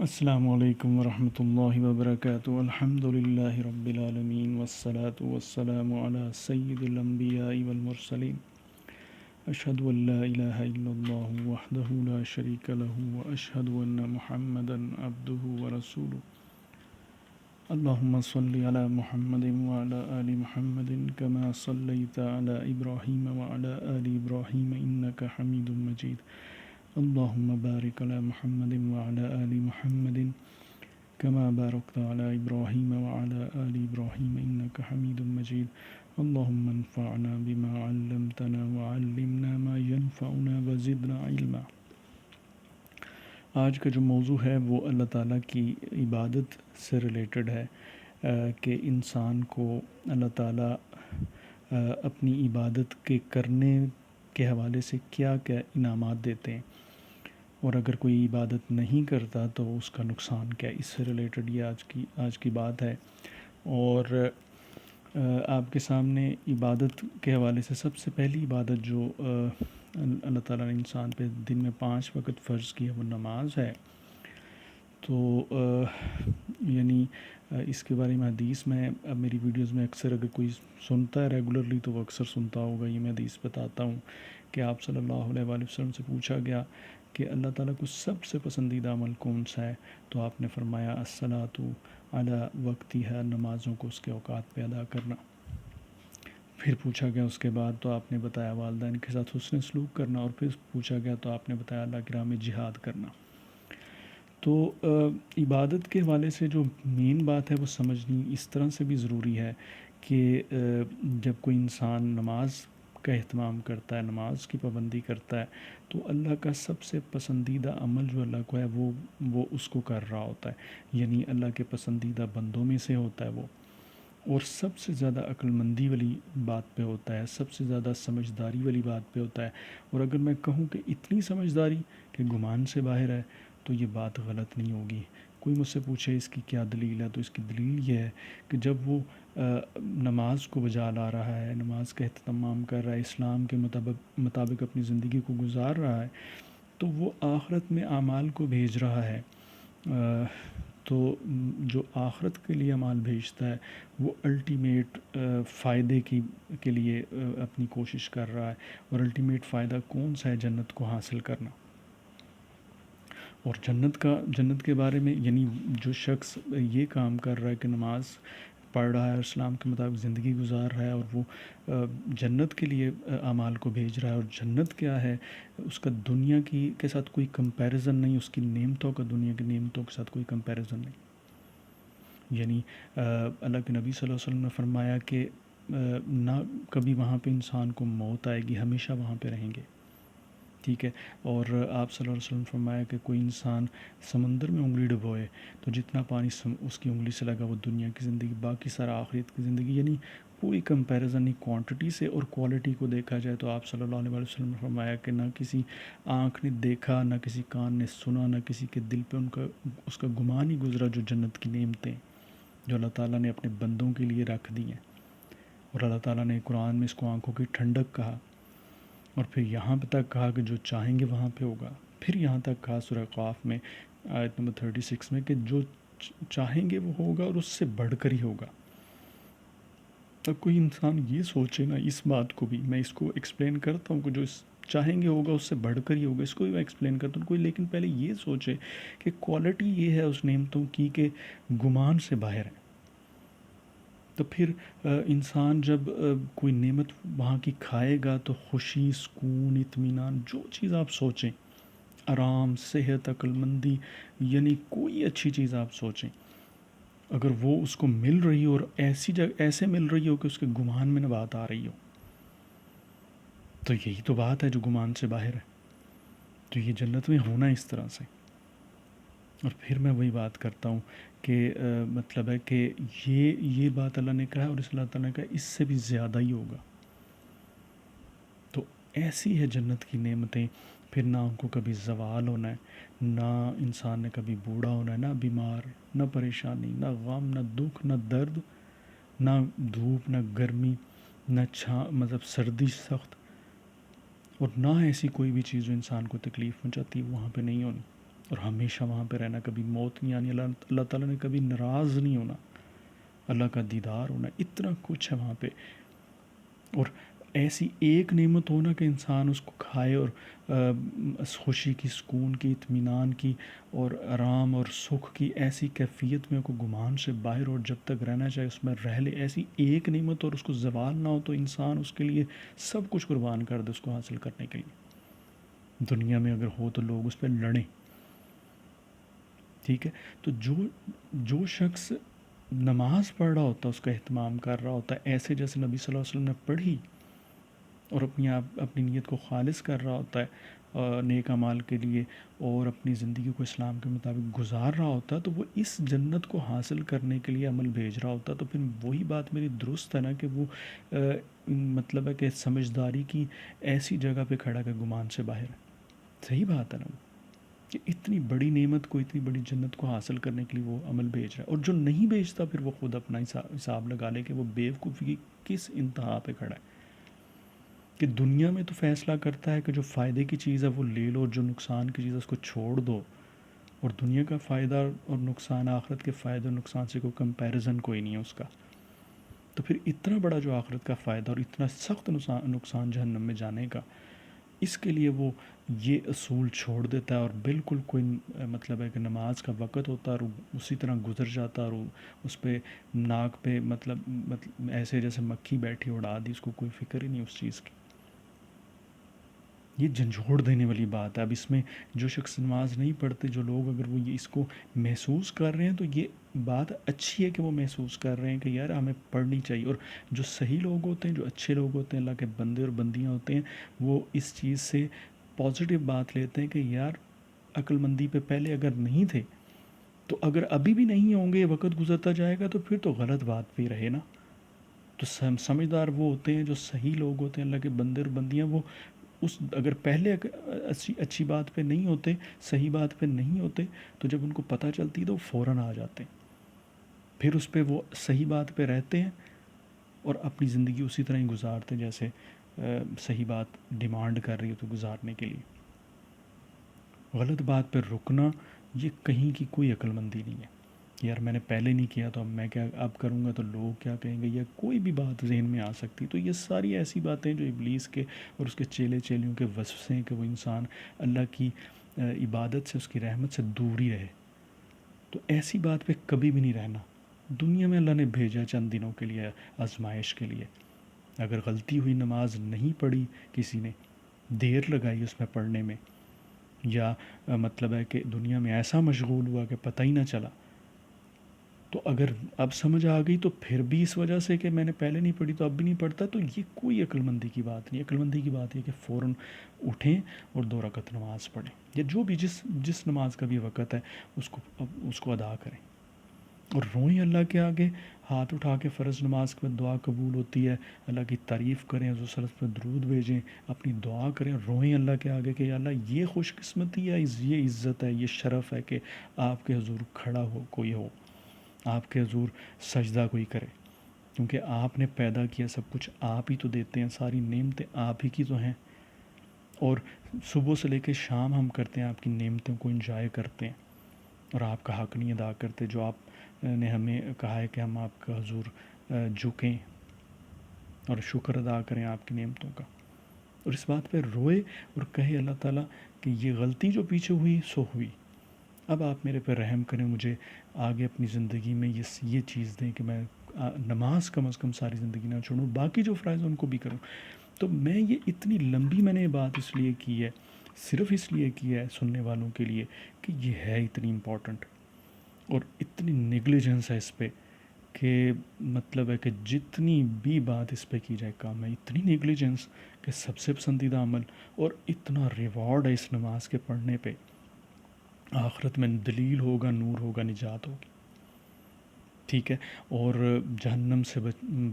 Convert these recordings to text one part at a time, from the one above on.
السلام علیکم ورحمۃ اللہ وبرکاتہ الحمد للہ رب العالمین والصلاة والسلام علی سید الانبیاء والمرسلین اشہد ان لا الہ الا اللہ وحدہ لا شریک لہ واشہد ان محمدا عبدہ ورسولہ اللہم صل علی محمد وعلی آل محمد کما صلیت علی ابراہیم وعلی آل ابراہیم انک حمید مجید اللہم بارک علی محمد وعلی آل محمد كما باركت على إبراهيم وعلى آل إبراهيم إنك حميد مجيد اللهم انفعنا بما علمتنا وعلمنا ما ينفعنا وزدنا علما۔ آج کا جو موضوع ہے وہ اللہ تعالیٰ کی عبادت سے ریلیٹڈ ہے کہ انسان کو اللہ تعالیٰ اپنی عبادت کے کرنے کے حوالے سے کیا کیا انعامات دیتے ہیں، اور اگر کوئی عبادت نہیں کرتا تو اس کا نقصان کیا ہے۔ اس سے ریلیٹڈ یہ آج کی بات ہے، اور آپ کے سامنے عبادت کے حوالے سے سب سے پہلی عبادت جو اللہ تعالیٰ نے انسان پہ دن میں 5 وقت فرض کی ہے وہ نماز ہے۔ تو یعنی اس کے بارے میں حدیث میں اب میری ویڈیوز میں اکثر اگر کوئی سنتا ہے ریگولرلی تو وہ اکثر سنتا ہوگا، یہ میں حدیث بتاتا ہوں کہ آپ صلی اللہ علیہ وآلہ وسلم سے پوچھا گیا کہ اللہ تعالیٰ کو سب سے پسندیدہ عمل کون سا ہے، تو آپ نے فرمایا الصلاۃ علی وقتہا، نمازوں کو اس کے اوقات پہ ادا کرنا۔ پھر پوچھا گیا اس کے بعد تو آپ نے بتایا والدین کے ساتھ حسن سلوک کرنا، اور پھر پوچھا گیا تو آپ نے بتایا اللہ کی راہ میں جہاد کرنا۔ تو عبادت کے حوالے سے جو مین بات ہے وہ سمجھنی اس طرح سے بھی ضروری ہے کہ جب کوئی انسان نماز کا اہتمام کرتا ہے، نماز کی پابندی کرتا ہے، تو اللہ کا سب سے پسندیدہ عمل جو اللہ کو ہے وہ اس کو کر رہا ہوتا ہے، یعنی اللہ کے پسندیدہ بندوں میں سے ہوتا ہے وہ، اور سب سے زیادہ عقل مندی والی بات پہ ہوتا ہے، سب سے زیادہ سمجھداری والی بات پہ ہوتا ہے۔ اور اگر میں کہوں کہ اتنی سمجھداری کہ گمان سے باہر ہے تو یہ بات غلط نہیں ہوگی۔ کوئی مجھ سے پوچھے اس کی کیا دلیل ہے، تو اس کی دلیل یہ ہے کہ جب وہ نماز کو بجا لا رہا ہے، نماز کا اہتمام کر رہا ہے، اسلام کے مطابق اپنی زندگی کو گزار رہا ہے، تو وہ آخرت میں اعمال کو بھیج رہا ہے۔ تو جو آخرت کے لیے اعمال بھیجتا ہے وہ الٹیمیٹ فائدے کے لیے اپنی کوشش کر رہا ہے، اور الٹیمیٹ فائدہ کون سا ہے؟ جنت کو حاصل کرنا۔ اور جنت کے بارے میں یعنی جو شخص یہ کام کر رہا ہے کہ نماز پڑھ رہا ہے اور اسلام کے مطابق زندگی گزار رہا ہے، اور وہ جنت کے لیے اعمال کو بھیج رہا ہے، اور جنت کیا ہے اس کا دنیا کے ساتھ کوئی کمپیریزن نہیں، اس کی نعمتوں کا دنیا کی نعمتوں کے ساتھ کوئی کمپیریزن نہیں۔ یعنی اللہ کے نبی صلی اللہ علیہ وسلم نے فرمایا کہ نہ کبھی وہاں پہ انسان کو موت آئے گی، ہمیشہ وہاں پہ رہیں گے، ٹھیک ہے۔ اور آپ صلی اللہ علیہ وسلم فرمایا کہ کوئی انسان سمندر میں انگلی ڈبوئے تو جتنا پانی اس کی انگلی سے لگا وہ دنیا کی زندگی، باقی سارا آخرت کی زندگی، یعنی کوئی کمپیریزن نہیں کوانٹٹی سے۔ اور کوالٹی کو دیکھا جائے تو آپ صلی اللہ علیہ وسلم نے فرمایا کہ نہ کسی آنکھ نے دیکھا، نہ کسی کان نے سنا، نہ کسی کے دل پہ اس کا گمان ہی گزرا جو جنت کی نعمتیں جو اللہ تعالیٰ نے اپنے بندوں کے لیے رکھ دی ہیں۔ اور اللہ تعالیٰ نے قرآن میں اس کو آنکھوں کی ٹھنڈک کہا، اور پھر یہاں پہ تک کہا کہ جو چاہیں گے وہاں پہ ہوگا، پھر یہاں تک کہا سورہ قاف میں آیت نمبر 36 میں کہ جو چاہیں گے وہ ہوگا اور اس سے بڑھ کر ہی ہوگا۔ اب کوئی انسان یہ سوچے نا، اس بات کو بھی میں اس کو ایکسپلین کرتا ہوں کہ جو چاہیں گے ہوگا اس سے بڑھ کر ہی ہوگا، اس کو بھی میں ایکسپلین کرتا ہوں کوئی، لیکن پہلے یہ سوچے کہ کوالٹی یہ ہے اس نعمتوں کی کہ گمان سے باہر ہے۔ تو پھر انسان جب کوئی نعمت وہاں کی کھائے گا تو خوشی، سکون، اطمینان، جو چیز آپ سوچیں، آرام، صحت، عقل مندی، یعنی کوئی اچھی چیز آپ سوچیں، اگر وہ اس کو مل رہی ہو اور ایسے مل رہی ہو کہ اس کے گمان میں نہ بات آ رہی ہو، تو یہی تو بات ہے جو گمان سے باہر ہے۔ تو یہ جنت میں ہونا اس طرح سے۔ اور پھر میں وہی بات کرتا ہوں کہ مطلب ہے کہ یہ بات اللہ نے کہا ہے، اور اس اللہ تعالیٰ نے کہا اس سے بھی زیادہ ہی ہوگا۔ تو ایسی ہے جنت کی نعمتیں، پھر نہ ان کو کبھی زوال ہونا ہے، نہ انسان نے کبھی بوڑھا ہونا ہے، نہ بیمار، نہ پریشانی، نہ غم، نہ دکھ، نہ درد، نہ دھوپ، نہ گرمی، نہ مطلب سردی سخت، اور نہ ایسی کوئی بھی چیز جو انسان کو تکلیف پہنچاتی ہے وہاں پہ نہیں ہونی۔ اور ہمیشہ وہاں پہ رہنا، کبھی موت نہیں آنی، اللہ تعالیٰ نے کبھی ناراض نہیں ہونا، اللہ کا دیدار ہونا، اتنا کچھ ہے وہاں پہ. اور ایسی ایک نعمت ہونا کہ انسان اس کو کھائے اور خوشی کی، سکون کی، اطمینان کی اور آرام اور سکھ کی ایسی کیفیت میں کو گمان سے باہر، اور جب تک رہنا چاہے اس میں رہ لے، ایسی ایک نعمت اور اس کو زوال نہ ہو تو انسان اس کے لیے سب کچھ قربان کر دے اس کو حاصل کرنے کے لیے. دنیا میں اگر ہو تو لوگ اس پہ لڑیں. ٹھیک ہے، تو جو شخص نماز پڑھ رہا ہوتا ہے، اس کا اہتمام کر رہا ہوتا ہے ایسے جیسے نبی صلی اللہ علیہ وسلم نے پڑھی، اور اپنی نیت کو خالص کر رہا ہوتا ہے نیک اعمال کے لیے، اور اپنی زندگی کو اسلام کے مطابق گزار رہا ہوتا ہے، تو وہ اس جنت کو حاصل کرنے کے لیے عمل بھیج رہا ہوتا ہے. تو پھر وہی بات میری درست ہے نا کہ وہ مطلب ہے کہ سمجھداری کی ایسی جگہ پہ کھڑا کہ گمان سے باہر ہے. صحیح بات ہے نا، وہ کہ اتنی بڑی نعمت کو، اتنی بڑی جنت کو حاصل کرنے کے لیے وہ عمل بھیج رہا ہے. اور جو نہیں بھیجتا پھر وہ خود اپنا حساب لگا لے کہ وہ بیوقوفی کی کس انتہا پہ کھڑا ہے. کہ دنیا میں تو فیصلہ کرتا ہے کہ جو فائدے کی چیز ہے وہ لے لو، اور جو نقصان کی چیز ہے اس کو چھوڑ دو. اور دنیا کا فائدہ اور نقصان، آخرت کے فائدے اور نقصان سے کوئی کمپیریزن کوئی نہیں ہے اس کا. تو پھر اتنا بڑا جو آخرت کا فائدہ اور اتنا سخت نقصان جہنم میں جانے کا، اس کے لیے وہ یہ اصول چھوڑ دیتا ہے، اور بالکل کوئی مطلب ہے کہ نماز کا وقت ہوتا ہے اور اسی طرح گزر جاتا ہے، اور اس پہ ناک پہ مطلب ایسے جیسے مکھی بیٹھی اڑا دی، اس کو کوئی فکر ہی نہیں اس چیز کی. یہ جھنجھوڑ دینے والی بات ہے. اب اس میں جو شخص نماز نہیں پڑھتے، جو لوگ اگر وہ اس کو محسوس کر رہے ہیں تو یہ بات اچھی ہے کہ وہ محسوس کر رہے ہیں کہ یار ہمیں پڑھنی چاہیے. اور جو صحیح لوگ ہوتے ہیں، جو اچھے لوگ ہوتے ہیں، اللہ کے بندے اور بندیاں ہوتے ہیں، وہ اس چیز سے پازیٹیو بات لیتے ہیں کہ یار عقل مندی پہ پہلے اگر نہیں تھے تو اگر ابھی بھی نہیں ہوں گے، وقت گزرتا جائے گا تو پھر تو غلط بات بھی رہے نا. تو سمجھدار وہ ہوتے ہیں جو صحیح لوگ ہوتے ہیں، اللہ کے بندے اور بندیاں، وہ اگر پہلے اچھی بات پہ نہیں ہوتے، صحیح بات پہ نہیں ہوتے، تو جب ان کو پتہ چلتی تو وہ فوراً آ جاتے ہیں، پھر اس پہ وہ صحیح بات پہ رہتے ہیں اور اپنی زندگی اسی طرح ہی گزارتے جیسے صحیح بات ڈیمانڈ کر رہی ہو تو گزارنے کے لیے. غلط بات پہ رکنا یہ کہیں کی کوئی عقل مندی نہیں ہے. یار میں نے پہلے نہیں کیا تو اب میں کیا اب کروں گا تو لوگ کیا کہیں گے، یا کوئی بھی بات ذہن میں آ سکتی. تو یہ ساری ایسی باتیں جو ابلیس کے اور اس کے چیلے چیلیوں کے وسوسے ہیں کہ وہ انسان اللہ کی عبادت سے، اس کی رحمت سے دور ہی رہے. تو ایسی بات پہ کبھی بھی نہیں رہنا. دنیا میں اللہ نے بھیجا چند دنوں کے لیے، آزمائش کے لیے. اگر غلطی ہوئی، نماز نہیں پڑھی، کسی نے دیر لگائی اس میں پڑھنے میں، یا مطلب ہے کہ دنیا میں ایسا مشغول ہوا کہ پتہ ہی نہ چلا، تو اگر اب سمجھ آ گئی تو پھر بھی اس وجہ سے کہ میں نے پہلے نہیں پڑھی تو اب بھی نہیں پڑھتا، تو یہ کوئی عقل مندی کی بات نہیں. عقل مندی کی بات یہ کہ فوراً اٹھیں اور 2 رکعت نماز پڑھیں، یا جو بھی جس نماز کا بھی وقت ہے اس کو ادا کریں. اور روئیں اللہ کے آگے، ہاتھ اٹھا کے. فرض نماز کے بعد دعا قبول ہوتی ہے، اللہ کی تعریف کریں، حضور صلی اللہ علیہ وسلم پہ درود بھیجیں، اپنی دعا کریں، روئیں اللہ کے آگے کہ یا اللہ یہ خوش قسمتی ہے، یہ عزت ہے، یہ شرف ہے کہ آپ کے حضور کھڑا ہو کوئی ہو، آپ کے حضور سجدہ کوئی کرے، کیونکہ آپ نے پیدا کیا، سب کچھ آپ ہی تو دیتے ہیں، ساری نعمتیں آپ ہی کی تو ہیں. اور صبح سے لے کے شام ہم کرتے ہیں آپ کی نعمتوں کو انجوائے کرتے ہیں، اور آپ کا حق نہیں ادا کرتے جو آپ نے ہمیں کہا ہے کہ ہم آپ کا حضور جھکیں اور شکر ادا کریں آپ کی نعمتوں کا. اور اس بات پہ روئے اور کہے اللہ تعالیٰ کہ یہ غلطی جو پیچھے ہوئی سو ہوئی، اب آپ میرے پہ رحم کریں، مجھے آگے اپنی زندگی میں یہ چیز دیں کہ میں نماز کم از کم ساری زندگی نہ چھوڑوں، باقی جو فرائض ان کو بھی کروں. تو میں یہ اتنی لمبی میں نے یہ بات اس لیے کی ہے، صرف اس لیے کی ہے سننے والوں کے لیے کہ یہ ہے اتنی امپورٹنٹ، اور اتنی نیگلیجنس ہے اس پہ کہ مطلب ہے کہ جتنی بھی بات اس پہ کی جائے کام ہے. اتنی نیگلیجنس کہ سب سے پسندیدہ عمل، اور اتنا ریوارڈ ہے اس نماز کے پڑھنے پہ، آخرت میں دلیل ہوگا، نور ہوگا، نجات ہوگی. ٹھیک ہے، اور جہنم سے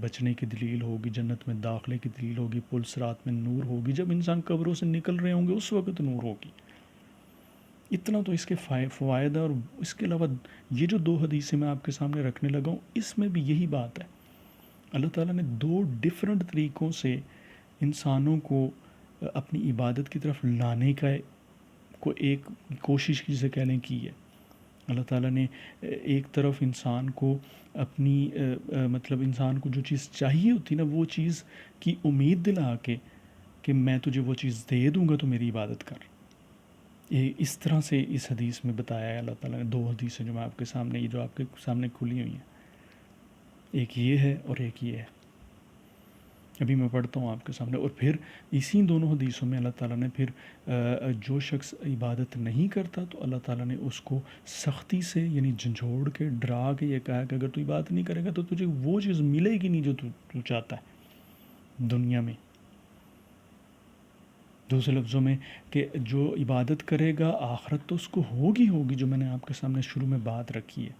بچنے کی دلیل ہوگی، جنت میں داخلے کی دلیل ہوگی، پل صراط میں نور ہوگی، جب انسان قبروں سے نکل رہے ہوں گے اس وقت نور ہوگی. اتنا تو اس کے فوائد ہے. اور اس کے علاوہ یہ جو 2 حدیثیں میں آپ کے سامنے رکھنے لگا ہوں، اس میں بھی یہی بات ہے. اللہ تعالیٰ نے 2 ڈیفرنٹ طریقوں سے انسانوں کو اپنی عبادت کی طرف لانے کا کو ایک کوشش کی جسے کہہ لیں کی ہے. اللہ تعالیٰ نے ایک طرف انسان کو اپنی مطلب انسان کو جو چیز چاہیے ہوتی نا وہ چیز کی امید دلا کے کہ میں تجھے وہ چیز دے دوں گا تو میری عبادت کر. یہ اس طرح سے اس حدیث میں بتایا ہے اللہ تعالیٰ نے. 2 حدیثیں جو میں آپ کے سامنے جو آپ کے سامنے کھلی ہوئی ہیں, ایک یہ ہے اور ایک یہ ہے. ابھی میں پڑھتا ہوں آپ کے سامنے. اور پھر اسی دونوں حدیثوں میں اللہ تعالیٰ نے پھر جو شخص عبادت نہیں کرتا تو اللہ تعالیٰ نے اس کو سختی سے یعنی جھنجھوڑ کے ڈرا کے یہ کہا کہ اگر تو عبادت نہیں کرے گا تو تجھے وہ چیز ملے گی نہیں جو تو چاہتا ہے دنیا میں. دوسرے لفظوں میں کہ جو عبادت کرے گا آخرت تو اس کو ہوگی جو میں نے آپ کے سامنے شروع میں بات رکھی ہے.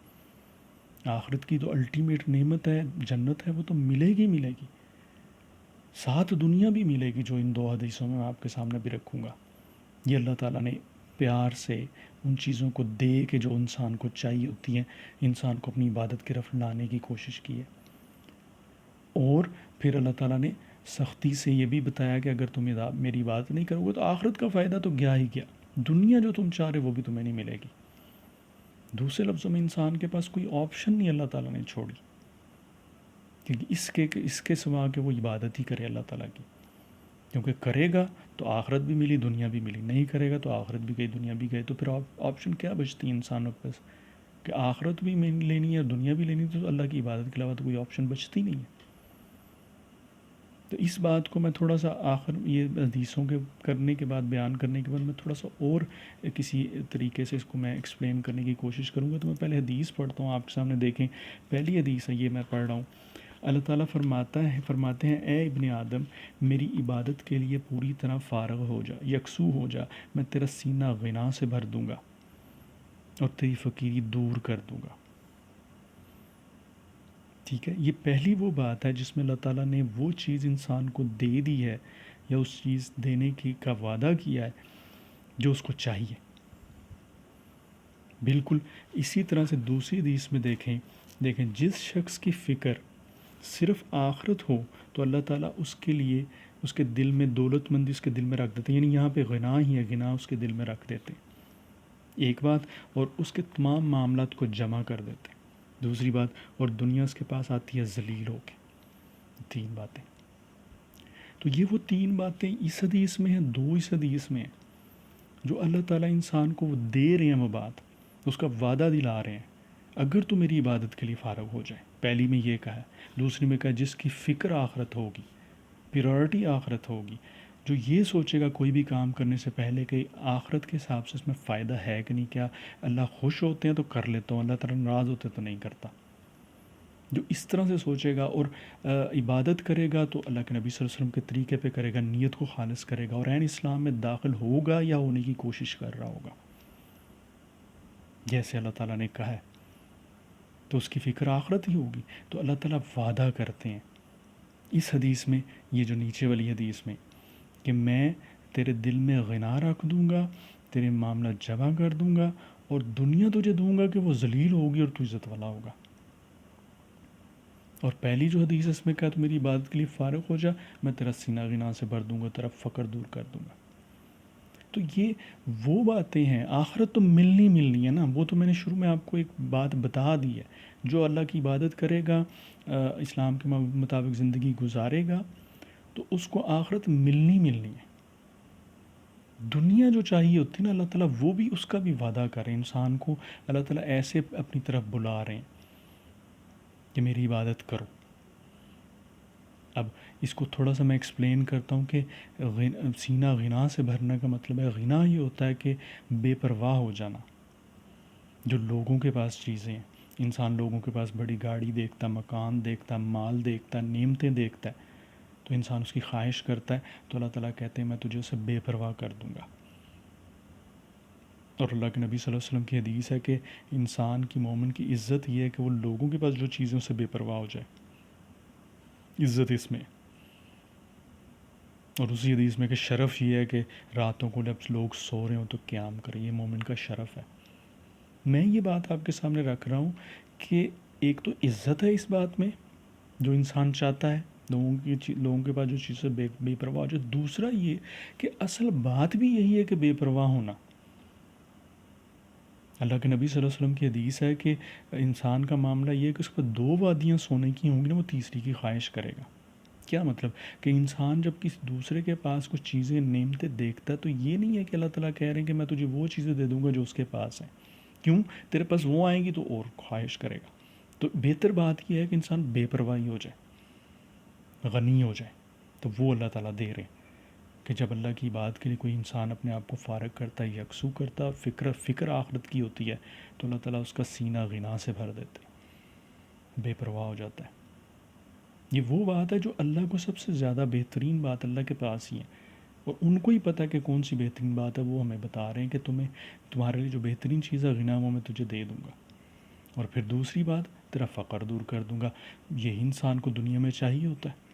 آخرت کی تو الٹیمیٹ نعمت ہے, جنت ہے, وہ تو ملے گی. ساتھ دنیا بھی ملے گی جو ان 2 حدیثوں میں آپ کے سامنے بھی رکھوں گا. یہ اللہ تعالیٰ نے پیار سے ان چیزوں کو دے کے جو انسان کو چاہیے ہوتی ہیں انسان کو اپنی عبادت کی طرف لانے کی کوشش کی ہے. اور پھر اللہ تعالیٰ نے سختی سے یہ بھی بتایا کہ اگر تم میری بات نہیں کرو گے تو آخرت کا فائدہ تو گیا ہی گیا, دنیا جو تم چاہ رہے وہ بھی تمہیں نہیں ملے گی. دوسرے لفظوں میں انسان کے پاس کوئی آپشن نہیں اللہ تعالیٰ نے چھوڑی, کیونکہ اس کے سوا کہ وہ عبادت ہی کرے اللہ تعالیٰ کی. کیونکہ کرے گا تو آخرت بھی ملی, دنیا بھی ملی. نہیں کرے گا تو آخرت بھی گئی, دنیا بھی گئی. تو پھر آپشن کیا بچتی ہے انسانوں کے پاس کہ آخرت بھی لینی ہے اور دنیا بھی لینی ہے, تو اللہ کی عبادت کے علاوہ تو کوئی آپشن بچتی نہیں ہے. تو اس بات کو میں تھوڑا سا آخر یہ حدیثوں کے کرنے کے بعد بیان کرنے کے بعد میں تھوڑا سا اور کسی طریقے سے اس کو میں ایکسپلین کرنے کی کوشش کروں گا. تو میں پہلے حدیث پڑھتا ہوں آپ کے سامنے, دیکھیں. پہلی حدیث ہے یہ میں پڑھ رہا ہوں. اللہ تعالیٰ فرماتے ہیں اے ابن آدم میری عبادت کے لیے پوری طرح فارغ ہو جا, یکسو ہو جا, میں تیرا سینہ غنا سے بھر دوں گا اور تیری فقیری دور کر دوں گا. ٹھیک ہے, یہ پہلی وہ بات ہے جس میں اللہ تعالیٰ نے وہ چیز انسان کو دے دی ہے یا اس چیز دینے کا وعدہ کیا ہے جو اس کو چاہیے. بالکل اسی طرح سے دوسری حدیث میں دیکھیں جس شخص کی فکر صرف آخرت ہو تو اللہ تعالیٰ اس کے لیے اس کے دل میں دولت مندی اس کے دل میں رکھ دیتے ہیں. یعنی یہاں پہ غنا ہی ہے, غنا اس کے دل میں رکھ دیتے ہیں, ایک بات. اور اس کے تمام معاملات کو جمع کر دیتے ہیں, دوسری بات. اور دنیا اس کے پاس آتی ہے ذلیل ہو کے. 3 باتیں. تو یہ وہ 3 باتیں اس حدیث میں ہیں, 2 اس حدیث میں ہیں جو اللہ تعالیٰ انسان کو وہ دے رہے ہیں, وہ بات اس کا وعدہ دلا رہے ہیں اگر تو میری عبادت کے لیے فارغ ہو جائے. پہلی میں یہ کہا ہے, دوسری میں کہا جس کی فکر آخرت ہوگی, پریورٹی آخرت ہوگی, جو یہ سوچے گا کوئی بھی کام کرنے سے پہلے کہ آخرت کے حساب سے اس میں فائدہ ہے کہ نہیں, کیا اللہ خوش ہوتے ہیں تو کر لیتا ہوں, اللہ تعالیٰ ناراض ہوتے تو نہیں کرتا. جو اس طرح سے سوچے گا اور عبادت کرے گا تو اللہ کے نبی صلی اللہ علیہ وسلم کے طریقے پہ کرے گا, نیت کو خالص کرے گا اور عین اسلام میں داخل ہوگا یا ہونے کی کوشش کر رہا ہوگا جیسے اللہ تعالیٰ نے کہا ہے, تو اس کی فکر آخرت ہی ہوگی. تو اللہ تعالیٰ وعدہ کرتے ہیں اس حدیث میں, یہ جو نیچے والی حدیث میں, کہ میں تیرے دل میں غنا رکھ دوں گا, تیرے معاملہ جمع کر دوں گا اور دنیا تجھے دوں گا کہ وہ ذلیل ہوگی اور تو عزت والا ہوگا. اور پہلی جو حدیث اس میں کہا تو میری عبادت کے لیے فارغ ہو جا, میں تیرا سینہ غنا سے بھر دوں گا, تیرا فقر دور کر دوں گا. تو یہ وہ باتیں ہیں. آخرت تو ملنی ہے نا, وہ تو میں نے شروع میں آپ کو ایک بات بتا دی ہے. جو اللہ کی عبادت کرے گا, اسلام کے مطابق زندگی گزارے گا, تو اس کو آخرت ملنی ہے. دنیا جو چاہیے ہوتی ہے نا, اللہ تعالیٰ وہ بھی اس کا بھی وعدہ کریں انسان کو. اللہ تعالیٰ ایسے اپنی طرف بلا رہے ہیں کہ میری عبادت کرو. اب اس کو تھوڑا سا میں ایکسپلین کرتا ہوں کہ سینہ غنا سے بھرنے کا مطلب ہے, غنا یہ ہوتا ہے کہ بے پرواہ ہو جانا. جو لوگوں کے پاس چیزیں ہیں, انسان لوگوں کے پاس بڑی گاڑی دیکھتا, مکان دیکھتا, مال دیکھتا, نعمتیں دیکھتا ہے, تو انسان اس کی خواہش کرتا ہے. تو اللہ تعالیٰ کہتے ہیں میں تجھے اسے بے پرواہ کر دوں گا. اور اللہ کے نبی صلی اللہ علیہ وسلم کی حدیث ہے کہ انسان کی, مومن کی عزت یہ ہے کہ وہ لوگوں کے پاس جو چیزیں اسے بے پرواہ ہو جائے, عزت اس میں. اور اسی حدیث میں کہ شرف یہ ہے کہ راتوں کو جب لوگ سو رہے ہوں تو قیام کرے, یہ مومن کا شرف ہے. میں یہ بات آپ کے سامنے رکھ رہا ہوں کہ ایک تو عزت ہے اس بات میں جو انسان چاہتا ہے, لوگوں کے پاس جو چیزیں بے پرواہ ہو جائے. دوسرا یہ کہ اصل بات بھی یہی ہے کہ بے پرواہ ہونا. اللہ کے نبی صلی اللہ علیہ وسلم کی حدیث ہے کہ انسان کا معاملہ یہ ہے کہ اس کو 2 وادیاں سونے کی ہوں گی نا، وہ تیسری کی خواہش کرے گا۔ کیا مطلب کہ انسان جب کسی دوسرے کے پاس کچھ چیزیں نعمتیں دیکھتا ہے تو یہ نہیں ہے کہ اللہ تعالیٰ کہہ رہے ہیں کہ میں تجھے وہ چیزیں دے دوں گا جو اس کے پاس ہیں۔ کیوں؟ تیرے پاس وہ آئیں گی تو اور خواہش کرے گا۔ تو بہتر بات یہ ہے کہ انسان بے پرواہی ہو جائے، غنی ہو جائے، تو وہ اللہ تعالیٰ دے رہے ہیں کہ جب اللہ کی بات کے لیے کوئی انسان اپنے آپ کو فارغ کرتا ہے، یکسو کرتا ہے، فکر آخرت کی ہوتی ہے، تو اللہ تعالیٰ اس کا سینہ غنا سے بھر دیتے ہیں، بے پرواہ ہو جاتا ہے۔ یہ وہ بات ہے جو اللہ کو سب سے زیادہ بہترین بات اللہ کے پاس ہی ہے، اور ان کو ہی پتہ کہ کون سی بہترین بات ہے، وہ ہمیں بتا رہے ہیں کہ تمہارے لیے جو بہترین چیز ہے غنا وہ میں تجھے دے دوں گا، اور پھر دوسری بات تیرا فقر دور کر دوں گا۔ یہی انسان کو دنیا میں چاہیے ہوتا ہے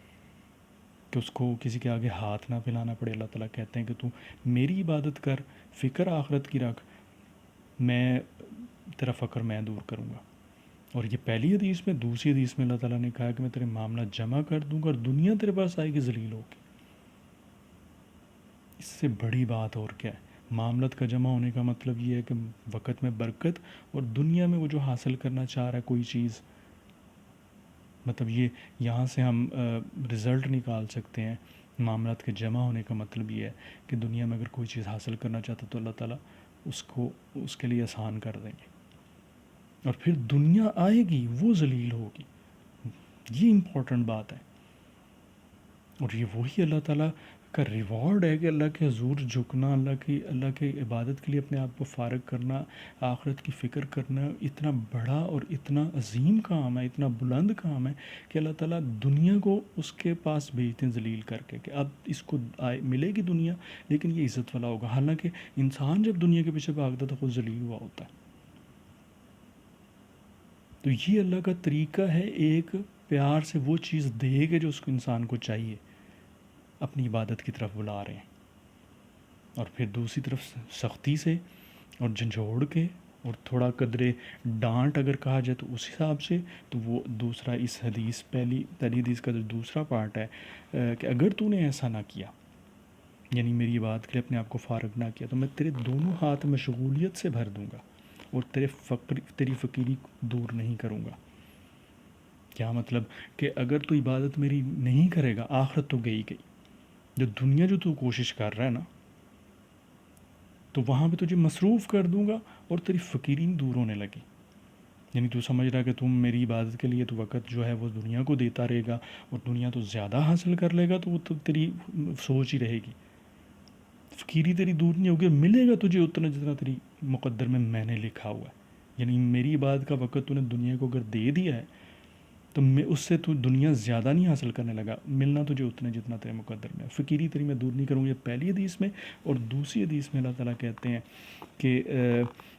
کہ اس کو کسی کے آگے ہاتھ نہ پھیلانا پڑے۔ اللہ تعالیٰ کہتے ہیں کہ تو میری عبادت کر، فکر آخرت کی رکھ، میں تیرا فقر میں دور کروں گا۔ اور یہ پہلی حدیث میں، دوسری حدیث میں اللہ تعالیٰ نے کہا کہ میں تیرے معاملہ جمع کر دوں گا اور دنیا تیرے پاس آئے گی ذلیل ہو کے۔ اس سے بڑی بات اور کیا ہے؟ معاملت کا جمع ہونے کا مطلب یہ ہے کہ وقت میں برکت، اور دنیا میں وہ جو حاصل کرنا چاہ رہا ہے کوئی چیز، مطلب یہ یہاں سے ہم رزلٹ نکال سکتے ہیں۔ معاملات کے جمع ہونے کا مطلب یہ ہے کہ دنیا میں اگر کوئی چیز حاصل کرنا چاہتا تو اللہ تعالیٰ اس کے لیے آسان کر دیں گے، اور پھر دنیا آئے گی وہ ذلیل ہوگی۔ یہ امپورٹنٹ بات ہے، اور یہ وہی اللہ تعالیٰ کا ریوارڈ ہے کہ اللہ کے حضور جھکنا، اللہ کی عبادت کے لیے اپنے آپ کو فارغ کرنا، آخرت کی فکر کرنا اتنا بڑا اور اتنا عظیم کام ہے، اتنا بلند کام ہے کہ اللہ تعالیٰ دنیا کو اس کے پاس بھیجتے ہیں ذلیل کر کے کہ اب اس کو ملے گی دنیا، لیکن یہ عزت والا ہوگا، حالانکہ انسان جب دنیا کے پیچھے بھاگتا تو خود ذلیل ہوا ہوتا ہے۔ تو یہ اللہ کا طریقہ ہے، ایک پیار سے وہ چیز دے گے جو اس کو انسان کو چاہیے، اپنی عبادت کی طرف بلا رہے ہیں، اور پھر دوسری طرف سختی سے اور جھنجھوڑ کے اور تھوڑا قدرے ڈانٹ اگر کہا جائے تو اس حساب سے، تو وہ دوسرا اس حدیث پہلی حدیث کا جو دوسرا پارٹ ہے کہ اگر تو نے ایسا نہ کیا، یعنی میری بات کے لیے اپنے آپ کو فارغ نہ کیا، تو میں تیرے دونوں ہاتھ مشغولیت سے بھر دوں گا اور تیری فقیری دور نہیں کروں گا۔ کیا مطلب کہ اگر تو عبادت میری نہیں کرے گا، آخرت تو گئی گئی، جو دنیا جو تو کوشش کر رہا ہے نا، تو وہاں پہ تجھے مصروف کر دوں گا اور تیری فقیری دور ہونے لگی۔ یعنی تو سمجھ رہا کہ تم میری عبادت کے لیے تو وقت جو ہے وہ دنیا کو دیتا رہے گا، اور دنیا تو زیادہ حاصل کر لے گا، تو وہ تو تیری سوچ ہی رہے گی، فقیری تیری دور نہیں ہوگی، ملے گا تجھے اتنا جتنا تیری مقدر میں نے لکھا ہوا ہے۔ یعنی میری عبادت کا وقت تو نے دنیا کو اگر دے دیا ہے تو میں اس سے تو دنیا زیادہ نہیں حاصل کرنے لگا، ملنا تجھے اتنا جتنا تیرے مقدر میں، فقیری تیری میں دور نہیں کروں گی، پہلی حدیث میں۔ اور دوسری حدیث میں اللہ تعالیٰ کہتے ہیں کہ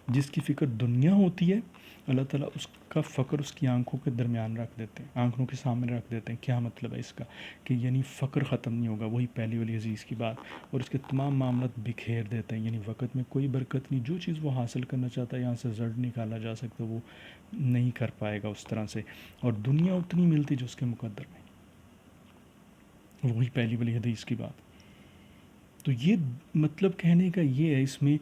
جس کی فکر دنیا ہوتی ہے، اللہ تعالیٰ اس کا فقر اس کی آنکھوں کے درمیان رکھ دیتے ہیں، آنکھوں کے سامنے رکھ دیتے ہیں۔ کیا مطلب ہے اس کا؟ کہ یعنی فقر ختم نہیں ہوگا، وہی پہلی والی حدیث کی بات، اور اس کے تمام معاملات بکھیر دیتے ہیں، یعنی وقت میں کوئی برکت نہیں، جو چیز وہ حاصل کرنا چاہتا ہے یہاں سے رزلٹ نکالا جا سکتا وہ نہیں کر پائے گا اس طرح سے، اور دنیا اتنی ملتی جو اس کے مقدر میں، وہی پہلی والی حدیث کی بات۔ تو یہ مطلب کہنے کا یہ ہے اس میں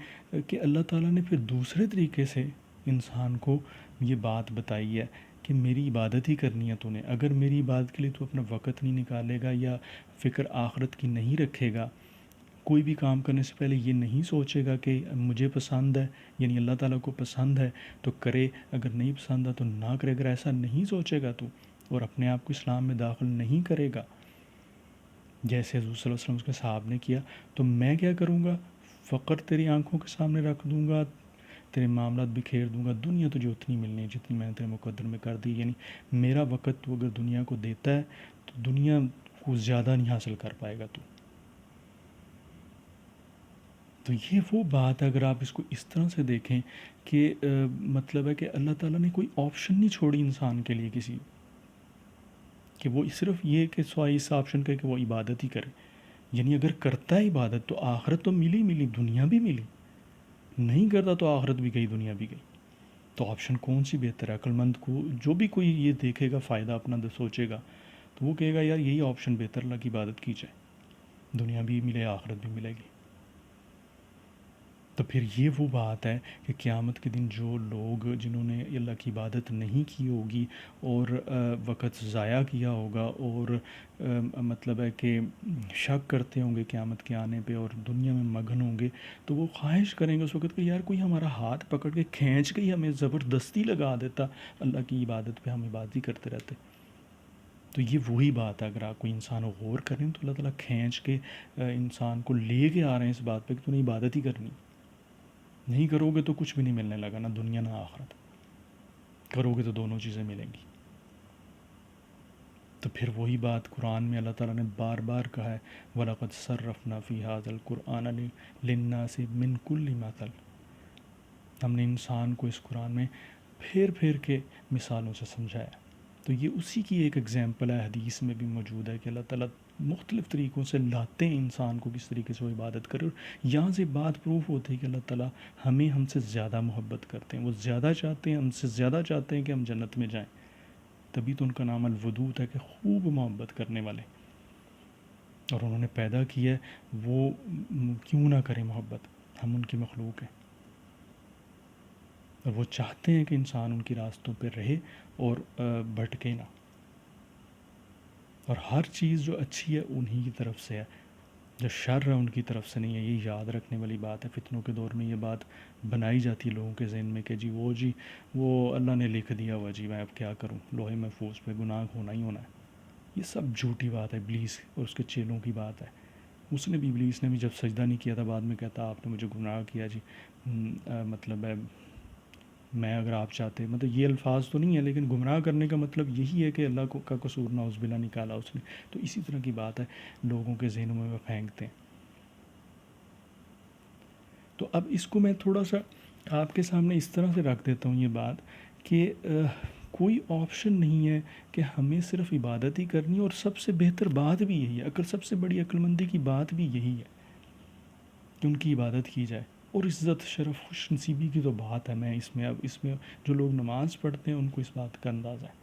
کہ اللہ تعالیٰ نے پھر دوسرے طریقے سے انسان کو یہ بات بتائی ہے کہ میری عبادت ہی کرنی ہے تو نے، اگر میری عبادت کے لیے تو اپنا وقت نہیں نکالے گا یا فکر آخرت کی نہیں رکھے گا، کوئی بھی کام کرنے سے پہلے یہ نہیں سوچے گا کہ مجھے پسند ہے، یعنی اللہ تعالیٰ کو پسند ہے تو کرے، اگر نہیں پسند ہے تو نہ کرے، اگر ایسا نہیں سوچے گا تو، اور اپنے آپ کو اسلام میں داخل نہیں کرے گا جیسے حضور صلی اللہ علیہ وسلم کے صحاب نے کیا، تو میں کیا کروں گا؟ فقر تیری آنکھوں کے سامنے رکھ دوں گا، تیرے معاملات بکھیر دوں گا، دنیا تجھے اتنی ملنی ہے جتنی میں نے تیرے مقدر میں کر دی، یعنی میرا وقت تو اگر دنیا کو دیتا ہے تو دنیا کو زیادہ نہیں حاصل کر پائے گا تو یہ وہ بات ہے، اگر آپ اس کو اس طرح سے دیکھیں کہ مطلب ہے کہ اللہ تعالیٰ نے کوئی آپشن نہیں چھوڑی انسان کے لیے کسی، کہ وہ صرف یہ کہ سوائے اس آپشن کا کہ وہ عبادت ہی کرے، یعنی اگر کرتا ہے عبادت تو آخرت تو ملی دنیا بھی ملی، نہیں کرتا تو آخرت بھی گئی دنیا بھی گئی۔ تو آپشن کون سی بہتر ہے؟ عقل مند کو جو بھی کوئی یہ دیکھے گا فائدہ اپنا سوچے گا تو وہ کہے گا یار یہی آپشن بہتر، اللہ کی عبادت کی جائے، دنیا بھی ملے آخرت بھی ملے گی۔ تو پھر یہ وہ بات ہے کہ قیامت کے دن جو لوگ جنہوں نے اللہ کی عبادت نہیں کی ہوگی اور وقت ضائع کیا ہوگا اور مطلب ہے کہ شک کرتے ہوں گے قیامت کے آنے پہ اور دنیا میں مگن ہوں گے، تو وہ خواہش کریں گے اس وقت کہ یار کوئی ہمارا ہاتھ پکڑ کے کھینچ کے ہی ہمیں زبردستی لگا دیتا اللہ کی عبادت پہ، ہم عبادت ہی کرتے رہتے۔ تو یہ وہی بات ہے، اگر آپ کوئی انسان غور کریں تو اللہ تعالیٰ کھینچ کے انسان کو لے کے آ رہے ہیں اس بات پہ کہ تو نے عبادت ہی کرنی، نہیں کرو گے تو کچھ بھی نہیں ملنے لگا، نہ دنیا نہ آخرت، کرو گے تو دونوں چیزیں ملیں گی۔ تو پھر وہی بات قرآن میں اللہ تعالیٰ نے بار بار کہا ہے وَلَقَدْ صَرَّفْنَا فِي هَذَا الْقُرْآنَ لِلنَّاسِ مِنْ كُلِّ مَثَلٍ، ہم نے انسان کو اس قرآن میں پھیر پھیر کے مثالوں سے سمجھایا۔ تو یہ اسی کی ایک ایگزامپل ہے، حدیث میں بھی موجود ہے کہ اللہ تعالیٰ مختلف طریقوں سے لاتے ہیں انسان کو کس طریقے سے وہ عبادت کرے، اور یہاں سے بات پروف ہوتی ہے کہ اللہ تعالیٰ ہم سے زیادہ محبت کرتے ہیں، وہ زیادہ چاہتے ہیں، ہم سے زیادہ چاہتے ہیں کہ ہم جنت میں جائیں، تبھی تو ان کا نام الودود ہے کہ خوب محبت کرنے والے، اور انہوں نے پیدا کیا ہے وہ کیوں نہ کریں محبت، ہم ان کی مخلوق ہیں، اور وہ چاہتے ہیں کہ انسان ان کی راستوں پہ رہے اور بھٹکے نہ، اور ہر چیز جو اچھی ہے انہی کی طرف سے ہے، جو شر ہے ان کی طرف سے نہیں ہے۔ یہ یاد رکھنے والی بات ہے، فتنوں کے دور میں یہ بات بنائی جاتی ہے لوگوں کے ذہن میں کہ جی وہ اللہ نے لکھ دیا ہوا، جی میں اب کیا کروں، لوہے محفوظ پہ گناہ ہونا ہی ہونا ہے۔ یہ سب جھوٹی بات ہے، ابلیس اور اس کے چیلوں کی بات ہے۔ اس نے بھی، ابلیس نے بھی جب سجدہ نہیں کیا تھا بعد میں کہتا آپ نے مجھے گناہ کیا جی، مطلب ہے میں اگر آپ چاہتے، مطلب یہ الفاظ تو نہیں ہے لیکن گمراہ کرنے کا مطلب یہی ہے کہ اللہ کو کا قصور نعوذ باللہ نکالا اس نے۔ تو اسی طرح کی بات ہے لوگوں کے ذہنوں میں وہ پھینکتے ہیں۔ تو اب اس کو میں تھوڑا سا آپ کے سامنے اس طرح سے رکھ دیتا ہوں یہ بات کہ کوئی آپشن نہیں ہے کہ ہمیں صرف عبادت ہی کرنی ہے، اور سب سے بہتر بات بھی یہی ہے، سب سے بڑی عقلمندی کی بات بھی یہی ہے کہ ان کی عبادت کی جائے، اور عزت شرف خوش نصیبی کی تو بات ہے، میں اس میں جو لوگ نماز پڑھتے ہیں ان کو اس بات کا اندازہ ہے۔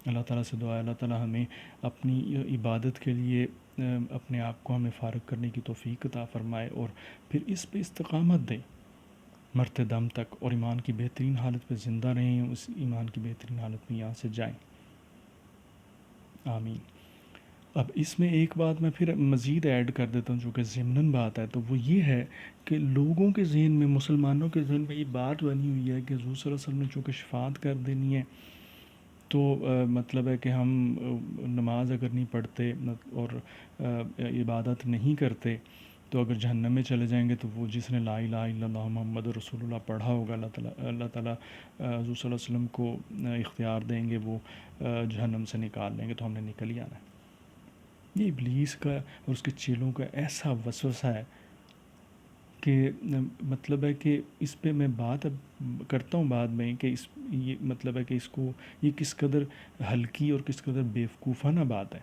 اللہ تعالیٰ سے دعا ہے اللہ تعالیٰ ہمیں اپنی عبادت کے لیے اپنے آپ کو ہمیں فارغ کرنے کی توفیق عطا فرمائے، اور پھر اس پہ استقامت دے مرتے دم تک، اور ایمان کی بہترین حالت پہ زندہ رہیں، اس ایمان کی بہترین حالت میں یہاں سے جائیں، آمین۔ اب اس میں ایک بات میں پھر مزید ایڈ کر دیتا ہوں جو کہ ضمناً بات ہے، تو وہ یہ ہے کہ لوگوں کے ذہن میں، مسلمانوں کے ذہن میں یہ بات بنی ہوئی ہے کہ حضور صلی اللہ علیہ وسلم نے چونکہ شفاعت کر دینی ہے، تو مطلب ہے کہ ہم نماز اگر نہیں پڑھتے اور عبادت نہیں کرتے تو اگر جہنم میں چلے جائیں گے، تو وہ جس نے لا الہ الا اللہ محمد رسول اللہ پڑھا ہوگا، اللہ تعالیٰ حضور صلی اللہ علیہ وسلم کو اختیار دیں گے، وہ جہنم سے نکال لیں گے، تو ہم نے نکل ہی آنا ہے۔ یہ ابلیس کا اور اس کے چیلوں کا ایسا وسوسہ ہے کہ مطلب ہے کہ اس پہ میں بات اب کرتا ہوں بعد میں کہ یہ مطلب ہے کہ اس کو یہ کس قدر ہلکی اور کس قدر بیوقوفانہ بات ہے۔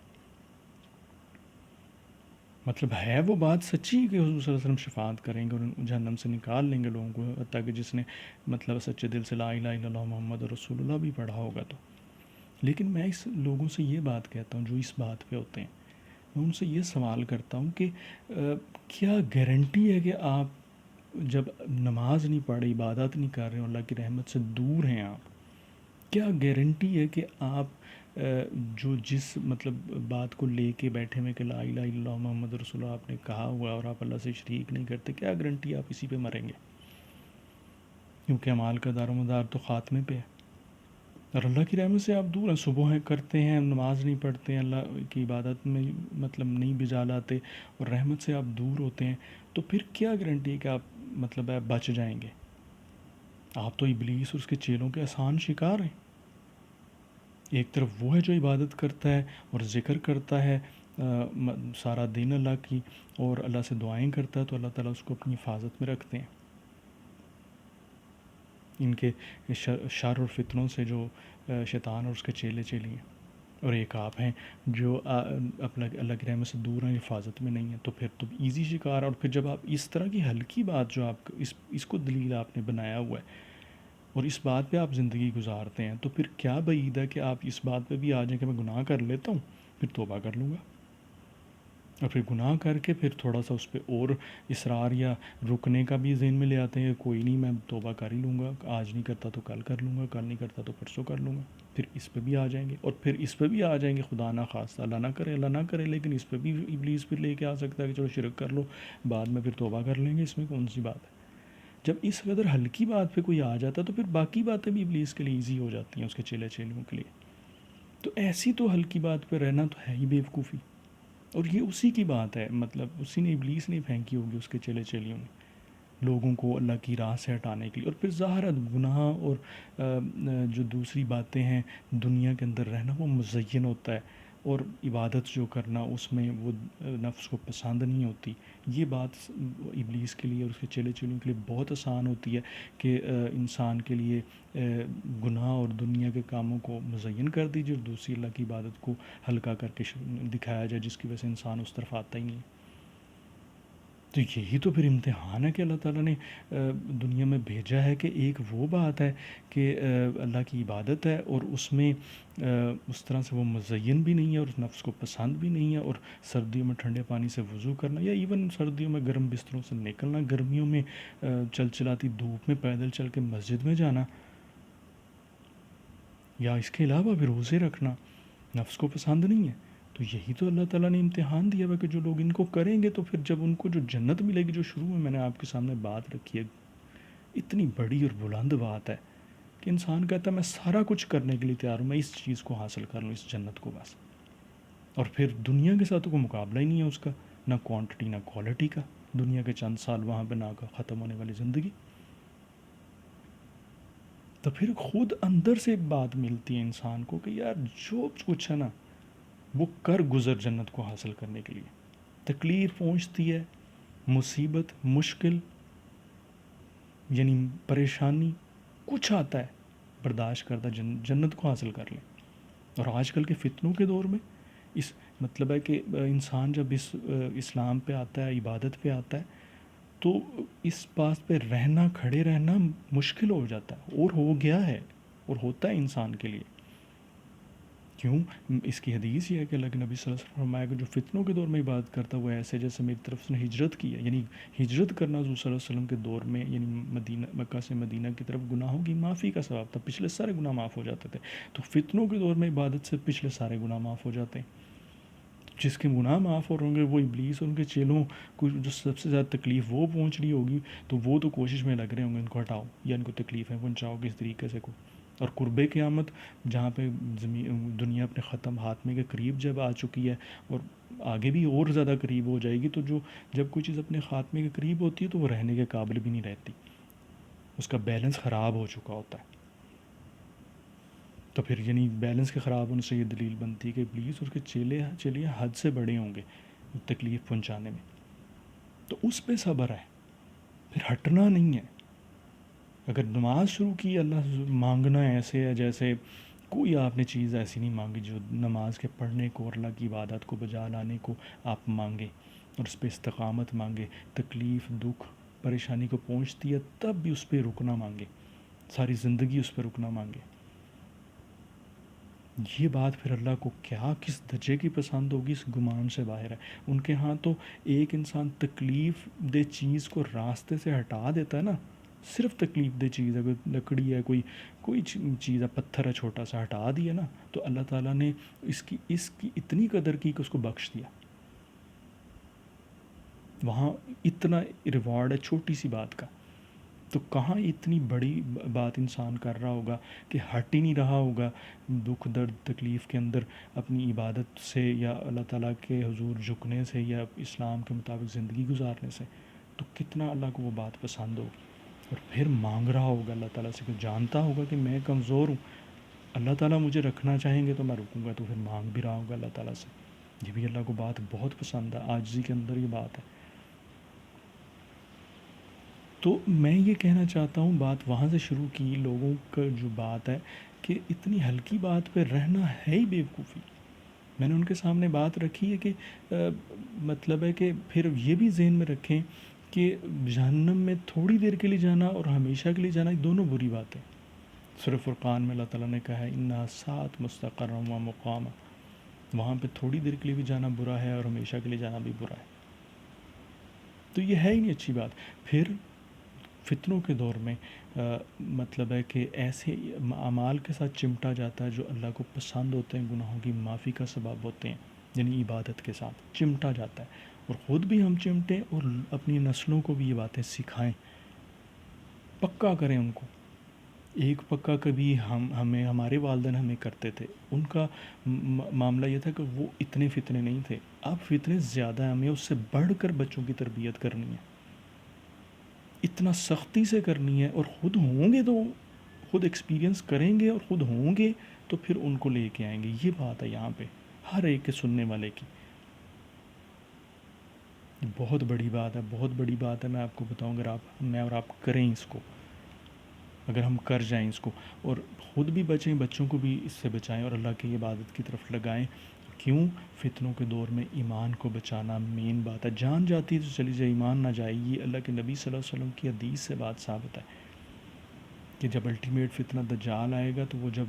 مطلب ہے وہ بات سچی کہ حضور صلی اللہ علیہ وسلم شفاعت کریں گے اور جہنم سے نکال لیں گے لوگوں کو، حتیٰ کہ جس نے مطلب سچے دل سے لا الہ الا اللہ محمد رسول اللہ بھی پڑھا ہوگا تو۔ لیکن میں اس لوگوں سے یہ بات کہتا ہوں جو اس بات پہ ہوتے ہیں، میں ان سے یہ سوال کرتا ہوں کہ کیا گارنٹی ہے کہ آپ جب نماز نہیں پڑھ رہے، عبادت نہیں کر رہے، اللہ کی رحمت سے دور ہیں آپ، کیا گارنٹی ہے کہ آپ جو جس مطلب بات کو لے کے بیٹھے ہوئے کہ لا الہ الا اللہ محمد رسول اللہ آپ نے کہا ہوا اور آپ اللہ سے شریک نہیں کرتے، کیا گارنٹی آپ اسی پہ مریں گے؟ کیونکہ اعمال کا دار و مدار تو خاتمے پہ ہے، اور اللہ کی رحمت سے آپ دور ہیں، صبح کرتے ہیں نماز نہیں پڑھتے ہیں، اللہ کی عبادت میں مطلب نہیں بجا لاتے، اور رحمت سے آپ دور ہوتے ہیں، تو پھر کیا گارنٹی ہے کہ آپ مطلب ہے بچ جائیں گے؟ آپ تو ابلیس اور اس کے چیلوں کے آسان شکار ہیں۔ ایک طرف وہ ہے جو عبادت کرتا ہے اور ذکر کرتا ہے سارا دن اللہ کی، اور اللہ سے دعائیں کرتا ہے، تو اللہ تعالیٰ اس کو اپنی حفاظت میں رکھتے ہیں ان کے شر اور فتنوں سے، جو شیطان اور اس کے چیلے چیلی ہیں، اور ایک آپ ہیں جو اپنا اللہ کی رحمت سے دور ہیں، حفاظت میں نہیں ہیں، تو پھر تو ایزی شکار ہے۔ اور پھر جب آپ اس طرح کی ہلکی بات جو آپ اس کو دلیل آپ نے بنایا ہوا ہے اور اس بات پہ آپ زندگی گزارتے ہیں، تو پھر کیا بعید ہے کہ آپ اس بات پہ بھی آ جائیں کہ میں گناہ کر لیتا ہوں پھر توبہ کر لوں گا، اور پھر گناہ کر کے پھر تھوڑا سا اس پہ اور اصرار یا رکنے کا بھی ذہن میں لے آتے ہیں، کوئی نہیں میں توبہ کر ہی لوں گا، آج نہیں کرتا تو کل کر لوں گا، کل نہیں کرتا تو پرسوں کر لوں گا، پھر اس پہ بھی آ جائیں گے، اور پھر اس پہ بھی آ جائیں گے، خدا نہ خواستہ، اللہ نہ کرے، لیکن اس پہ بھی ابلیس پھر لے کے آ سکتا ہے کہ چلو شرک کر لو، بعد میں پھر توبہ کر لیں گے، اس میں کون سی بات ہے؟ جب اس قدر ہلکی بات پہ کوئی آ جاتا ہے تو پھر باقی باتیں بھی ابلیس کے لیے ایزی ہو جاتی ہیں، اس کے چیلے چیلیوں کے لیے. تو ایسی تو ہلکی بات پہ رہنا تو ہے ہی بیوقوفی. اور یہ اسی کی بات ہے، مطلب اسی نے، ابلیس نے پھینکی ہوگی اس کے چیلے چیلیوں نے، لوگوں کو اللہ کی راہ سے ہٹانے کے لیے. اور پھر ظاہر گناہ اور جو دوسری باتیں ہیں دنیا کے اندر رہنا وہ مزین ہوتا ہے، اور عبادت جو کرنا اس میں وہ نفس کو پسند نہیں ہوتی. یہ بات ابلیس کے لیے اور اس کے چیلے چیلیوں کے لیے بہت آسان ہوتی ہے کہ انسان کے لیے گناہ اور دنیا کے کاموں کو مزین کر دیجیے اور دوسری اللہ کی عبادت کو ہلکا کر کے دکھایا جائے، جس کی وجہ سے انسان اس طرف آتا ہی نہیں. تو یہی تو پھر امتحان ہے کہ اللہ تعالیٰ نے دنیا میں بھیجا ہے، کہ ایک وہ بات ہے کہ اللہ کی عبادت ہے اور اس میں اس طرح سے وہ مزین بھی نہیں ہے اور نفس کو پسند بھی نہیں ہے، اور سردیوں میں ٹھنڈے پانی سے وضو کرنا، یا ایون سردیوں میں گرم بستروں سے نکلنا، گرمیوں میں چل چلاتی دھوپ میں پیدل چل کے مسجد میں جانا، یا اس کے علاوہ بھی روزے رکھنا نفس کو پسند نہیں ہے. تو یہی تو اللہ تعالیٰ نے امتحان دیا ہوا کہ جو لوگ ان کو کریں گے تو پھر جب ان کو جو جنت ملے گی، جو شروع میں نے آپ کے سامنے بات رکھی ہے، اتنی بڑی اور بلند بات ہے کہ انسان کہتا ہے میں سارا کچھ کرنے کے لیے تیار ہوں، میں اس چیز کو حاصل کر لوں، اس جنت کو بس. اور پھر دنیا کے ساتھ تو کوئی مقابلہ ہی نہیں ہے اس کا، نہ کوانٹٹی نہ کوالٹی کا، دنیا کے چند سال وہاں پہ نہ کا ختم ہونے والی زندگی. تو پھر خود اندر سے بات ملتی ہے انسان کو کہ یار جو کچھ ہے نا وہ کر گزر جنت کو حاصل کرنے کے لیے. تکلیف پہنچتی ہے، مصیبت، مشکل، یعنی پریشانی، کچھ آتا ہے، برداشت کرتا جنت کو حاصل کر لیں. اور آج کل کے فتنوں کے دور میں اس مطلب ہے کہ انسان جب اس اسلام پہ آتا ہے، عبادت پہ آتا ہے، تو اس بات پہ رہنا، کھڑے رہنا مشکل ہو جاتا ہے، اور ہو گیا ہے اور ہوتا ہے انسان کے لیے. کیوں؟ اس کی حدیث یہ ہے کہ اللہ کے نبی صلی اللہ علیہ وسلم فرمایا کہ جو فتنوں کے دور میں عبادت کرتا ہے وہ ایسے جیسے میری طرف سے ہجرت کی ہے. یعنی ہجرت کرنا حضور صلی اللہ علیہ وسلم کے دور میں، یعنی مکہ سے مدینہ کی طرف، گناہوں کی معافی کا سبب تھا، پچھلے سارے گناہ معاف ہو جاتے تھے. تو فتنوں کے دور میں عبادت سے پچھلے سارے گناہ معاف ہو جاتے ہیں. جس کے گناہ معاف ہو رہے ہوں گے وہ ابلیس اور ان کے چیلوں کو جو سب سے زیادہ تکلیف وہ پہنچ رہی ہوگی، تو وہ تو کوشش میں لگ رہے ہوں گے ان کو ہٹاؤ یا ان کو تکلیفیں پہنچاؤ کس طریقے سے کو. اور قرب قیامت جہاں پہ دنیا اپنے ختم ہاتمے کے قریب جب آ چکی ہے اور آگے بھی اور زیادہ قریب ہو جائے گی، تو جب کوئی چیز اپنے خاتمے کے قریب ہوتی ہے تو وہ رہنے کے قابل بھی نہیں رہتی، اس کا بیلنس خراب ہو چکا ہوتا ہے. تو پھر یعنی بیلنس کے خراب ہونے سے یہ دلیل بنتی ہے کہ ابلیس اور اس کے چیلے حد سے بڑے ہوں گے تکلیف پہنچانے میں. تو اس پہ صبر ہے، پھر ہٹنا نہیں ہے. اگر نماز شروع کی، اللہ مانگنا ایسے ہے جیسے کوئی آپ نے چیز ایسی نہیں مانگی جو نماز کے پڑھنے کو اور اللہ کی عبادت کو بجا لانے کو آپ مانگیں اور اس پہ استقامت مانگے. تکلیف، دکھ، پریشانی کو پہنچتی ہے تب بھی اس پہ رکنا مانگے، ساری زندگی اس پہ رکنا مانگے. یہ بات پھر اللہ کو کیا کس درجے کی پسند ہوگی، اس گمان سے باہر ہے. ان کے ہاں تو ایک انسان تکلیف دہ چیز کو راستے سے ہٹا دیتا ہے نا، صرف تکلیف دہ چیز ہے، کوئی لکڑی ہے، کوئی چیز ہے، پتھر ہے چھوٹا سا، ہٹا دیا نا، تو اللہ تعالیٰ نے اس کی اتنی قدر کی کہ اس کو بخش دیا. وہاں اتنا ریوارڈ ہے چھوٹی سی بات کا. تو کہاں اتنی بڑی بات انسان کر رہا ہوگا کہ ہٹ ہی نہیں رہا ہوگا دکھ درد تکلیف کے اندر اپنی عبادت سے یا اللہ تعالیٰ کے حضور جھکنے سے یا اسلام کے مطابق زندگی گزارنے سے. تو کتنا اللہ کو وہ بات پسند ہوگی. اور پھر مانگ رہا ہوگا اللہ تعالیٰ سے، کہ جانتا ہوگا کہ میں کمزور ہوں، اللہ تعالیٰ مجھے رکھنا چاہیں گے تو میں رکوں گا، تو پھر مانگ بھی رہا ہوگا اللہ تعالیٰ سے. یہ بھی اللہ کو بات بہت پسند ہے، عاجزی کے اندر یہ بات ہے. تو میں یہ کہنا چاہتا ہوں، بات وہاں سے شروع کی، لوگوں کا جو بات ہے کہ اتنی ہلکی بات پہ رہنا ہے ہی بیوقوفی. میں نے ان کے سامنے بات رکھی ہے کہ مطلب ہے کہ پھر یہ بھی ذہن میں رکھیں کہ جہنم میں تھوڑی دیر کے لیے جانا اور ہمیشہ کے لیے جانا یہ دونوں بری بات ہے. سورہ فرقان میں اللہ تعالیٰ نے کہا ہے انہا ساعت مستقرا و مقاما، وہاں پہ تھوڑی دیر کے لیے بھی جانا برا ہے اور ہمیشہ کے لیے جانا بھی برا ہے. تو یہ ہے ہی نہیں اچھی بات. پھر فتنوں کے دور میں مطلب ہے کہ ایسے اعمال کے ساتھ چمٹا جاتا ہے جو اللہ کو پسند ہوتے ہیں، گناہوں کی معافی کا سبب ہوتے ہیں، یعنی عبادت کے ساتھ چمٹا جاتا ہے. اور خود بھی ہم چمٹیں اور اپنی نسلوں کو بھی یہ باتیں سکھائیں، پکا کریں ان کو. ایک پکا کبھی ہمیں ہمارے والدین ہمیں کرتے تھے، ان کا معاملہ یہ تھا کہ وہ اتنے فتنے نہیں تھے. اب فتنے زیادہ ہیں، ہمیں اس سے بڑھ کر بچوں کی تربیت کرنی ہے، اتنا سختی سے کرنی ہے. اور خود ہوں گے تو خود ایکسپیرینس کریں گے، اور خود ہوں گے تو پھر ان کو لے کے آئیں گے. یہ بات ہے یہاں پہ ہر ایک کے سننے والے کی. بہت بڑی بات ہے، بہت بڑی بات ہے. میں آپ کو بتاؤں، اگر میں اور آپ کریں اس کو، اگر ہم کر جائیں اس کو اور خود بھی بچیں، بچوں کو بھی اس سے بچائیں اور اللہ کی عبادت کی طرف لگائیں. کیوں؟ فتنوں کے دور میں ایمان کو بچانا مین بات ہے. جان جاتی ہے تو چلی جائے، ایمان نہ جائے. یہ اللہ کے نبی صلی اللہ علیہ وسلم کی حدیث سے بات ثابت ہے کہ جب الٹیمیٹ فتنہ دجال آئے گا تو وہ جب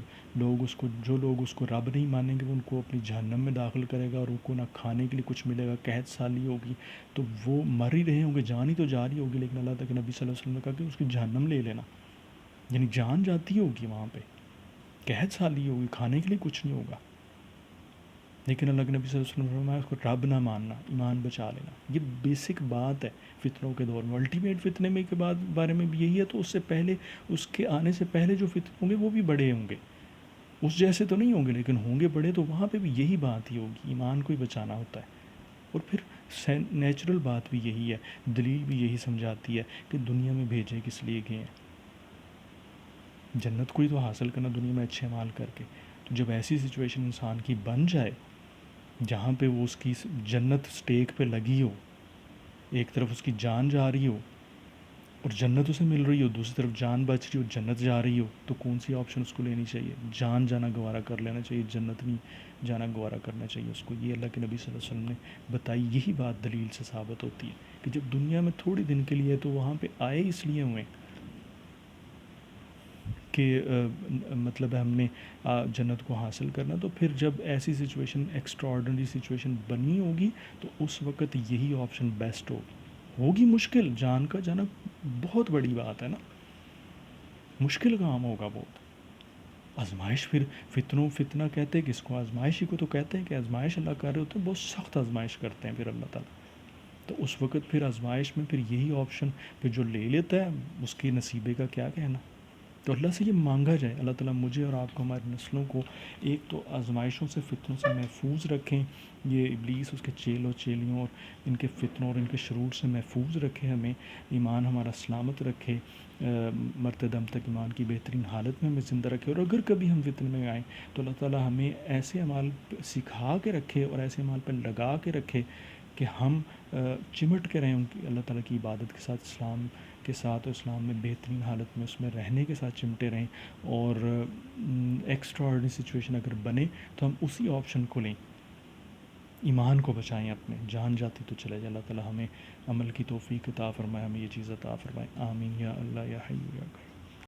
جو لوگ اس کو رب نہیں مانیں گے وہ ان کو اپنی جہنم میں داخل کرے گا، اور ان کو نہ کھانے کے لیے کچھ ملے گا، قحط سالی ہوگی. تو وہ مر ہی رہے ہوں گے، جان ہی تو جا رہی ہوگی، لیکن اللہ تعالیٰ کے نبی صلی اللہ علیہ وسلم نے کہا کہ اس کی جہنم لے لینا، یعنی جان جاتی ہوگی وہاں پہ، قحط سالی ہوگی، کھانے کے لیے کچھ نہیں ہوگا. لیکن اللہ کے نبی صلی اللہ علیہ وسلم نے فرمایا اس کو رب نہ ماننا، ایمان بچا لینا. یہ بیسک بات ہے فتنوں کے دور میں. الٹیمیٹ فتنے میں کے بارے میں بھی یہی ہے. تو اس سے پہلے، اس کے آنے سے پہلے جو فتنے ہوں گے وہ بھی بڑے ہوں گے، اس جیسے تو نہیں ہوں گے لیکن ہوں گے بڑے. تو وہاں پہ بھی یہی بات ہی ہوگی، ایمان کو ہی بچانا ہوتا ہے. اور پھر نیچرل بات بھی یہی ہے، دلیل بھی یہی سمجھاتی ہے کہ دنیا میں بھیجے کس لیے گئے ہیں، جنت کو ہی تو حاصل کرنا دنیا میں اچھے اعمال کر کے. تو جب ایسی سچویشن انسان کی بن جائے جہاں پہ وہ اس کی جنت سٹیک پہ لگی ہو، ایک طرف اس کی جان جا رہی ہو اور جنت اسے مل رہی ہو، دوسری طرف جان بچ رہی ہو، جنت جا رہی ہو، تو کون سی آپشن اس کو لینی چاہیے؟ جان جانا گوارا کر لینا چاہیے، جنت نہیں جانا گوارا کرنا چاہیے اس کو. یہ اللہ کے نبی صلی اللہ علیہ وسلم نے بتائی، یہی بات دلیل سے ثابت ہوتی ہے کہ جب دنیا میں تھوڑی دن کے لیے تو وہاں پہ آئے اس لیے ہوئے کہ مطلب ہے ہم نے جنت کو حاصل کرنا. تو پھر جب ایسی سچویشن، ایکسٹرا آرڈنری سچویشن بنی ہوگی تو اس وقت یہی آپشن بیسٹ ہوگی. مشکل، جان کا جانا بہت بڑی بات ہے نا، مشکل کام ہوگا بہت. آزمائش، پھر فتنہ کہتے ہیں کس کو؟ آزمائش ہی کو تو کہتے ہیں کہ آزمائش اللہ کر رہے ہوتے ہیں، بہت سخت آزمائش کرتے ہیں پھر اللہ تعالیٰ. تو اس وقت پھر آزمائش میں پھر یہی آپشن پھر جو لے لیتا ہے اس کے نصیبے کا کیا کہنا. تو اللہ سے یہ مانگا جائے، اللہ تعالیٰ مجھے اور آپ کو، ہماری نسلوں کو ایک تو آزمائشوں سے، فتنوں سے محفوظ رکھیں. یہ ابلیس، اس کے چیل و چیلیوں اور ان کے فتنوں اور ان کے شرور سے محفوظ رکھے ہمیں، ایمان ہمارا سلامت رکھے، مرتے دم تک ایمان کی بہترین حالت میں ہمیں زندہ رکھے. اور اگر کبھی ہم فتنے میں آئیں تو اللہ تعالیٰ ہمیں ایسے اعمال سکھا کے رکھے اور ایسے اعمال پہ لگا کے رکھے کہ ہم چمٹ کے رہیں ان کی، اللہ تعالیٰ کی عبادت کے ساتھ، اسلام کے ساتھ، اور اسلام میں بہترین حالت میں اس میں رہنے کے ساتھ چمٹے رہیں. اور ایکسٹرا آرڈنری سچویشن اگر بنے تو ہم اسی آپشن کو لیں، ایمان کو بچائیں اپنے. جان جاتی تو چلے جائے. اللہ تعالیٰ ہمیں عمل کی توفیق عطا فرمائے، ہمیں یہ چیز عطا فرمائے. آمین یا اللہ یا حی یا قیوم.